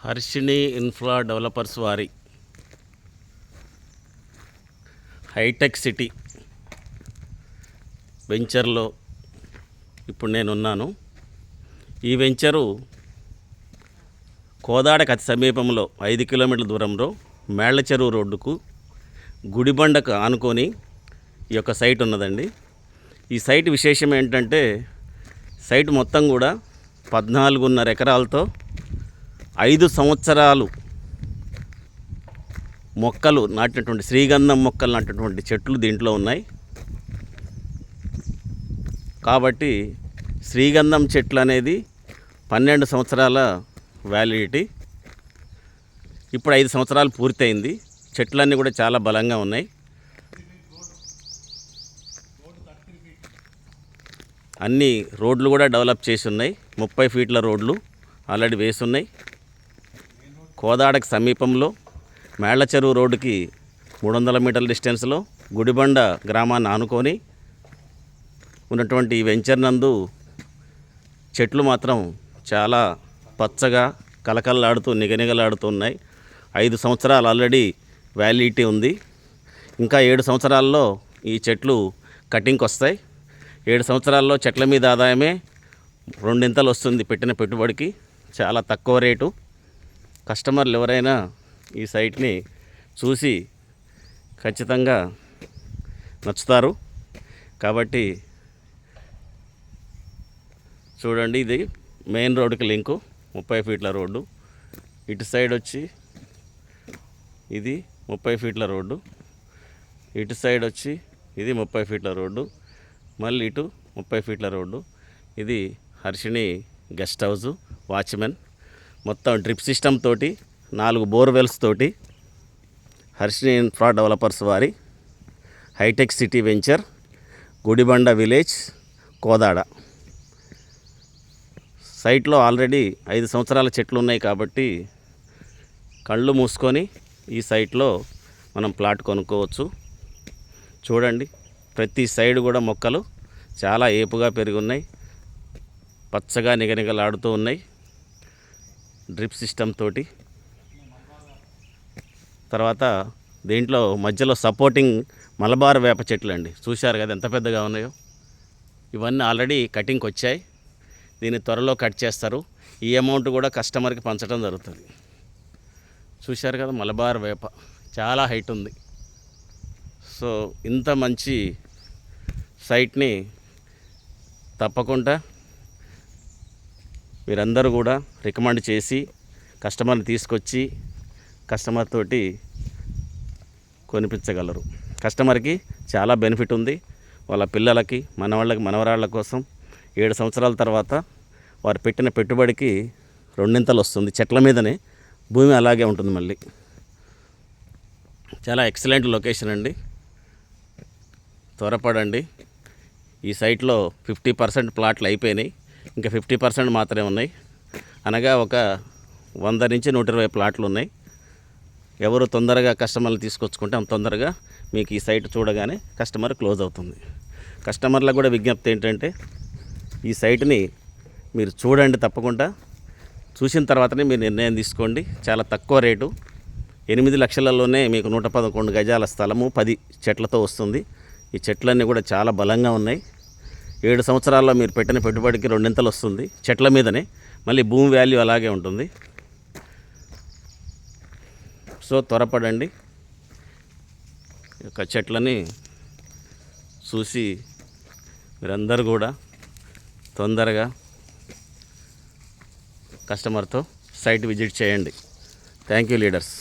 Harshini infra developers వారి hitech city వెంచర్లో ఇప్పుడు నేనున్నాను. ఈ వెంచరు కోదాడకు అతి సమీపంలో 5 కిలోమీటర్ల దూరంలో మేళ్ల చెరువు రోడ్డుకు గుడిబండకు ఆనుకొని ఈ యొక్క సైట్ ఉన్నదండి. ఈ సైట్ విశేషం ఏంటంటే సైట్ మొత్తం కూడా 14.5 ఎకరాలతో 5 సంవత్సరాలు మొక్కలు నాటినటువంటి శ్రీగంధం మొక్కలు నాటినటువంటి చెట్లు దీంట్లో ఉన్నాయి. కాబట్టి శ్రీగంధం చెట్లు అనేది 12 సంవత్సరాల వ్యాలిడిటీ. ఇప్పుడు 5 సంవత్సరాలు పూర్తయింది. చెట్లన్నీ కూడా చాలా బలంగా ఉన్నాయి. అన్ని రోడ్లు కూడా డెవలప్ చేసి ఉన్నాయి. 30 ఫీట్ల రోడ్లు ఆల్రెడీ వేసి ఉన్నాయి. కోదాడకు సమీపంలో మేళ్ల చెరువు రోడ్డుకి 300 మీటర్ల డిస్టెన్స్లో గుడిబండ గ్రామాన్ని ఆనుకొని ఉన్నటువంటి ఈ వెంచర్ నందు చెట్లు మాత్రం చాలా పచ్చగా కలకల్లాడుతూ నిగనిగలాడుతూ ఉన్నాయి. 5 సంవత్సరాలు ఆల్రెడీ వ్యాలిడిటీ ఉంది. ఇంకా 7 సంవత్సరాల్లో ఈ చెట్లు కటింగ్కి వస్తాయి. 7 సంవత్సరాల్లో చెట్ల మీద ఆదాయమే 2 వస్తుంది. పెట్టిన పెట్టుబడికి చాలా తక్కువ రేటు. కస్టమర్లు ఎవరైనా ఈ సైట్ని చూసి ఖచ్చితంగా నచ్చుతారు. కాబట్టి చూడండి, ఇది మెయిన్ రోడ్డుకి లింకు, 30 ఫీట్ల రోడ్డు. ఇటు సైడ్ వచ్చి ఇది 30 ఫీట్ల రోడ్డు, ఇటు సైడ్ వచ్చి ఇది 30 ఫీట్ల రోడ్డు, మళ్ళీ ఇటు 30 ఫీట్ల రోడ్డు. ఇది హర్షిణి గెస్ట్ హౌజు, వాచ్మెన్, మొత్తం డ్రిప్ సిస్టమ్ తోటి 4 బోర్వెల్స్ తోటి హర్షిణి ఇన్ఫ్రా డెవలపర్స్ వారి hitech city venture, Gudibanda village, Kodad. సైట్లో ఆల్రెడీ 5 సంవత్సరాల చెట్లు ఉన్నాయి. కాబట్టి కళ్ళు మూసుకొని ఈ సైట్లో మనం ప్లాట్ కొనుక్కోవచ్చు. చూడండి, ప్రతి సైడ్ కూడా మొక్కలు చాలా ఏపుగా పెరిగి ఉన్నాయి, పచ్చగా నిగనిగలాడుతూ ఉన్నాయి. డ్రిప్ సిస్టమ్ తోటి. తర్వాత దీంట్లో మధ్యలో సపోర్టింగ్ మలబార్ వేప చెట్లు అండి. చూశారు కదా ఎంత పెద్దగా ఉన్నాయో. ఇవన్నీ ఆల్రెడీ కటింగ్కి వచ్చాయి. దీన్ని త్వరలో కట్ చేస్తారు. ఈ అమౌంట్ కూడా కస్టమర్కి పంచడం జరుగుతుంది. చూశారు కదా, మలబార్ వేప చాలా హైట్ ఉంది. సో ఇంత మంచి సైట్ని తప్పకుండా మీరందరూ కూడా రికమెండ్ చేసి కస్టమర్ని తీసుకొచ్చి కస్టమర్ తోటి కొనిపించగలరు. కస్టమర్కి చాలా బెనిఫిట్ ఉంది. వాళ్ళ పిల్లలకి, మనవాళ్ళకి, మనవరాళ్ళ కోసం 7 సంవత్సరాల తర్వాత వారు పెట్టిన పెట్టుబడికి 2 వస్తుంది. చెట్ల మీదనే భూమి అలాగే ఉంటుంది. మళ్ళీ చాలా ఎక్సలెంట్ లొకేషన్ అండి. త్వరపడండి. ఈ సైట్లో 50% ప్లాట్లు అయిపోయినాయి. ఇంకా 50% మాత్రమే ఉన్నాయి. అనగా ఒక 100 నుంచి 120 ప్లాట్లు ఉన్నాయి. ఎవరు తొందరగా కస్టమర్లు తీసుకొచ్చుకుంటే అంత తొందరగా మీకు ఈ సైట్ చూడగానే కస్టమర్ క్లోజ్ అవుతుంది. కస్టమర్లకు కూడా విజ్ఞప్తి ఏంటంటే ఈ సైట్ని మీరు చూడండి. తప్పకుండా చూసిన తర్వాతనే మీరు నిర్ణయం తీసుకోండి. చాలా తక్కువ రేటు, 8 లక్షలలోనే మీకు 111 గజాల స్థలము 10 చెట్లతో వస్తుంది. ఈ చెట్లన్నీ కూడా చాలా బలంగా ఉన్నాయి. 7 సంవత్సరాల్లో మీరు పెట్టిన పెట్టుబడికి 2 వస్తుంది. చెట్ల మీదనే మళ్ళీ భూమి వాల్యూ అలాగే ఉంటుంది. సో త్వరపడండి. ఈ యొక్క చెట్లని చూసి మీరందరూ కూడా తొందరగా కస్టమర్తో సైట్ విజిట్ చేయండి. Thank you leaders.